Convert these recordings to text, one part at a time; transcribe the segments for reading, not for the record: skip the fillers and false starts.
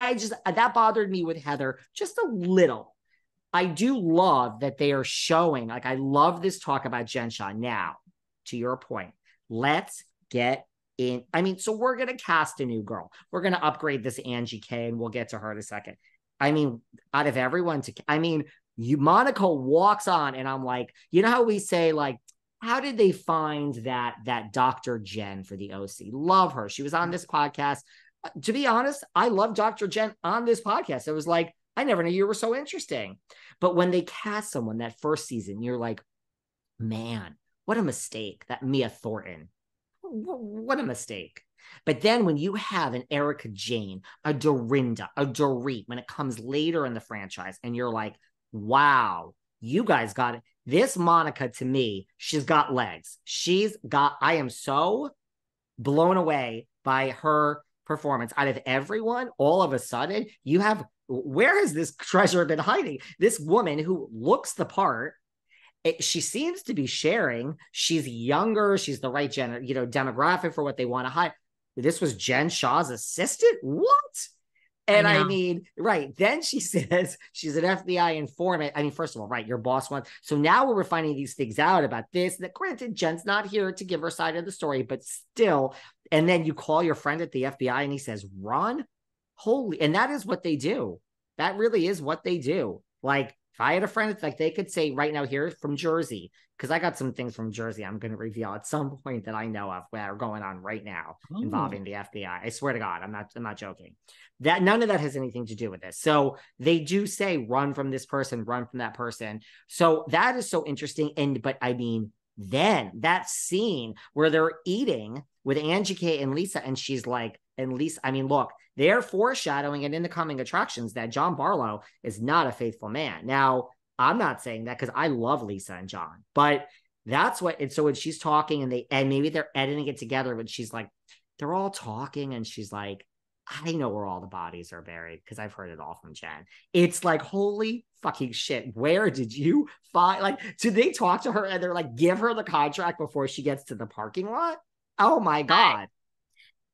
I just, that bothered me with Heather just a little. I do love that they are showing, like, I love this talk about Jen Shah. Now, to your point, let's get in. I mean, so we're going to cast a new girl. We're going to upgrade this Angie K, and we'll get to her in a second. I mean, out of everyone Monica walks on, and I'm like, you know how we say, like, how did they find that Dr. Jen for the OC? Love her. She was on this podcast. To be honest, I love Dr. Jen on this podcast. It was like, I never knew you were so interesting. But when they cast someone that first season, you're like, man, what a mistake. That Mia Thornton. What a mistake. But then when you have an Erica Jane, a Dorinda, a Dorit, when it comes later in the franchise, and you're like, wow, you guys got it. This Monica, to me, she's got legs. I am so blown away by her performance. Out of everyone, all of a sudden, where has this treasure been hiding? This woman who looks the part, she seems to be sharing. She's younger. She's the right demographic for what they want to hide. This was Jen Shah's assistant? What? And I mean, right. Then she says she's an FBI informant. I mean, first of all, right, your boss wants. So now we're finding these things out about this. That granted, Jen's not here to give her side of the story, but still. And then you call your friend at the FBI and he says, run? Holy. And that is what they do. That really is what they do. Like, if I had a friend, it's like they could say right now here from Jersey, because I got some things from Jersey I'm going to reveal at some point that I know of that are going on right now involving the FBI. I swear to God, I'm not joking. That none of that has anything to do with this. So they do say run from this person, run from that person. So that is so interesting. But I mean, then that scene where they're eating with Angie K and Lisa, and she's like, and Lisa, I mean, look, they're foreshadowing and in the coming attractions that John Barlow is not a faithful man. Now, I'm not saying that because I love Lisa and John, but that's what. And so when she's talking and maybe they're editing it together, when she's like, they're all talking and she's like, I know where all the bodies are buried because I've heard it all from Jen. It's like, holy fucking shit. Where did you find, like, did they talk to her and they're like, give her the contract before she gets to the parking lot? Oh my God.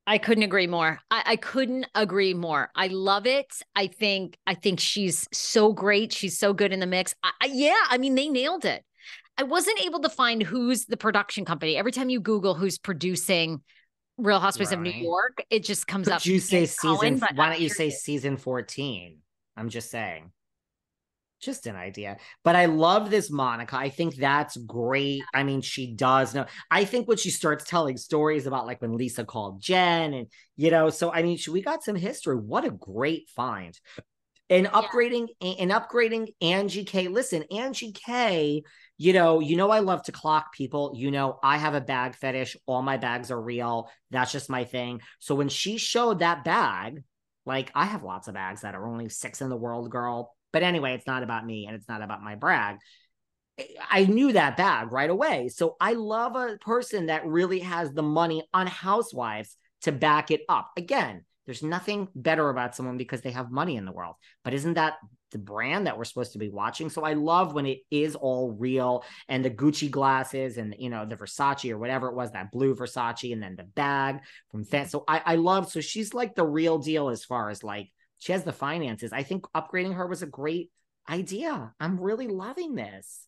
I couldn't agree more. I couldn't agree more. I love it. I think she's so great. She's so good in the mix. I mean, they nailed it. I wasn't able to find who's the production company. Every time you Google who's producing Real Housewives of New York, it just comes up. You say season. Why don't you say season 14? I'm just saying. Just an idea. But I love this Monica. I think that's great. I mean, she does know. I think when she starts telling stories about like when Lisa called Jen and, so I mean, we got some history. What a great find. And upgrading Angie K. Listen, Angie K, I love to clock people. I have a bag fetish. All my bags are real. That's just my thing. So when she showed that bag, like I have lots of bags that are only 6 in the world, girl. But anyway, it's not about me and it's not about my brag. I knew that bag right away. So I love a person that really has the money on Housewives to back it up. Again, there's nothing better about someone because they have money in the world. But isn't that the brand that we're supposed to be watching? So I love when it is all real and the Gucci glasses and, the Versace or whatever it was, that blue Versace, and then the bag from Fenton. So I love, so she's like the real deal as far as like, she has the finances. I think upgrading her was a great idea. I'm really loving this.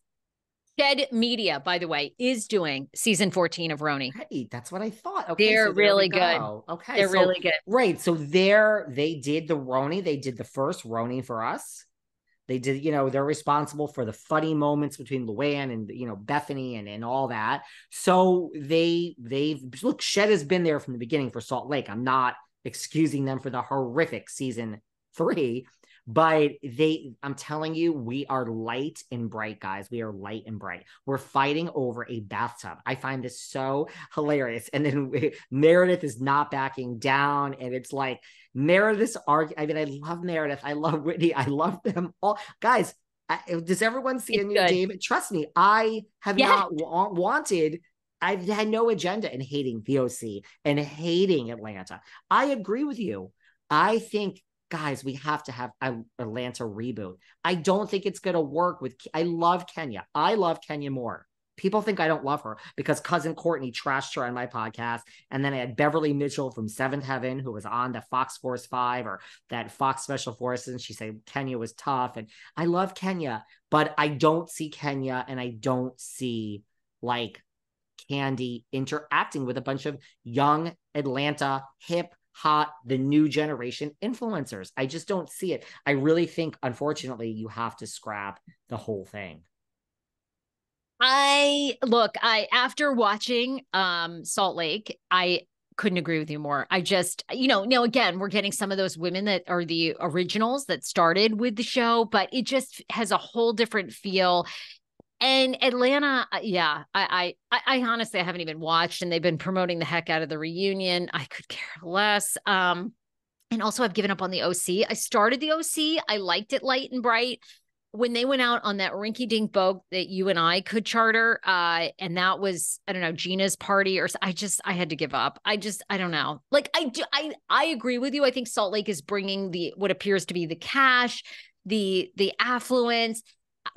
Shed Media, by the way, is doing season 14 of RHONJ. Right, that's what I thought. Okay, they're really good. Okay, they're really good. Right, so they did the RHONJ. They did the first RHONJ for us. They did, they're responsible for the funny moments between Luann and Bethany and all that. So they've look, Shed has been there from the beginning for Salt Lake. I'm not excusing them for the horrific season 3, but I'm telling you, we are light and bright, guys. We are light and bright. We're fighting over a bathtub. I find this so hilarious. And then Meredith is not backing down. And it's like Meredith's I love Meredith. I love Whitney. I love them all. Guys, does everyone see a new David? Trust me, I have not wanted. I've had no agenda in hating the OC and hating Atlanta. I agree with you. I think, guys, we have to have an Atlanta reboot. I don't think it's going to work with. I love Kenya. I love Kenya more. People think I don't love her because cousin Courtney trashed her on my podcast. And then I had Beverly Mitchell from Seventh Heaven, who was on the Fox Force 5 or that Fox Special Forces. And she said Kenya was tough. And I love Kenya, but I don't see Kenya and I don't see like Candy interacting with a bunch of young Atlanta, hip, hot, the new generation influencers. I just don't see it. I really think, unfortunately, you have to scrap the whole thing. After watching Salt Lake, I couldn't agree with you more. I just, now again, we're getting some of those women that are the originals that started with the show, but it just has a whole different feel. And Atlanta, yeah, I honestly, I haven't even watched, and they've been promoting the heck out of the reunion. I could care less. And also I've given up on the OC. I started the OC. I liked it light and bright. When they went out on that rinky-dink boat that you and I could charter, and that was, I don't know, Gina's party, or I had to give up. I don't know. Like I agree with you. I think Salt Lake is bringing what appears to be the cash, the affluence.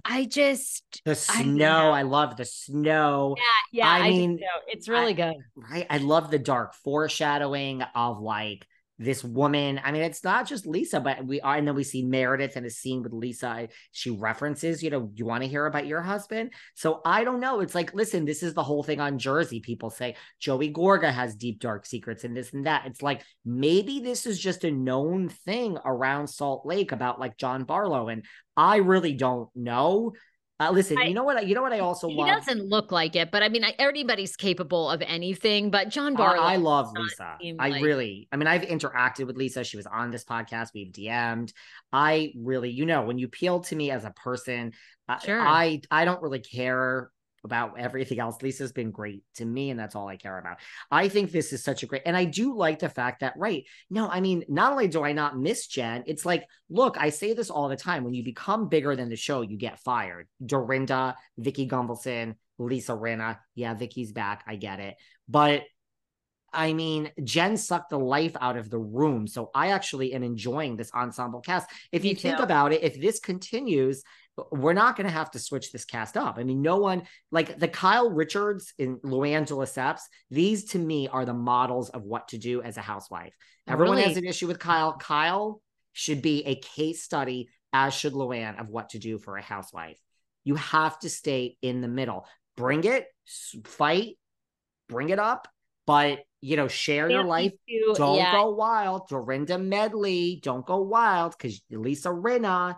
The snow. I love the snow. Yeah. I mean, it's really good. Right. I love the dark foreshadowing of like this woman. I mean, it's not just Lisa, but and then we see Meredith in a scene with Lisa. She references, you want to hear about your husband? So I don't know. It's like, listen, this is the whole thing on Jersey. People say Joey Gorga has deep, dark secrets and this and that. It's like, maybe this is just a known thing around Salt Lake about like John Barlow. And I really don't know. Listen, you know what I also love? He doesn't look like it, but I mean, everybody's capable of anything. But John Barlow, I love Lisa. I've interacted with Lisa. She was on this podcast. We've DM'd. I really, when you appeal to me as a person, sure. I don't really care about everything else. Lisa's been great to me, and that's all I care about. I think this is such a great, and I do like the fact that, right, no, I mean, not only do I not miss Jen, it's like, look, I say this all the time, when you become bigger than the show, you get fired. Dorinda, Vicky Gumbelson, Lisa Rinna, yeah, Vicky's back, I get it, but I mean, Jen sucked the life out of the room, so I actually am enjoying this ensemble cast. If you think about it, if this continues, we're not going to have to switch this cast up. I mean, no one, like the Kyle Richards and Luann de Lesseps, these to me are the models of what to do as a housewife. Everyone has an issue with Kyle. Kyle should be a case study, as should Luann, of what to do for a housewife. You have to stay in the middle. Bring it, fight, bring it up, but share your life. Don't go wild. Dorinda Medley, don't go wild, because Lisa Rinna,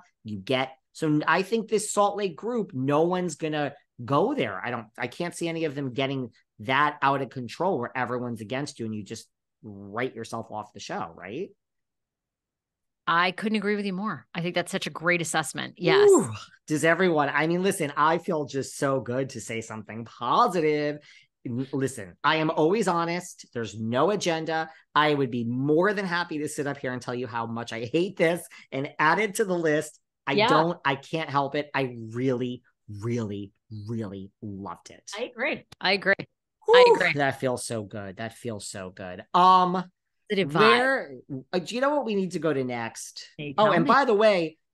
so I think this Salt Lake group, no one's going to go there. I can't see any of them getting that out of control where everyone's against you and you just write yourself off the show, right? I couldn't agree with you more. I think that's such a great assessment. Yes. Ooh, does everyone? I mean, listen, I feel just so good to say something positive. Listen, I am always honest. There's no agenda. I would be more than happy to sit up here and tell you how much I hate this and add it to the list. I can't help it. I really, really, really loved it. I agree. That feels so good. Do you know what we need to go to next? And by the way,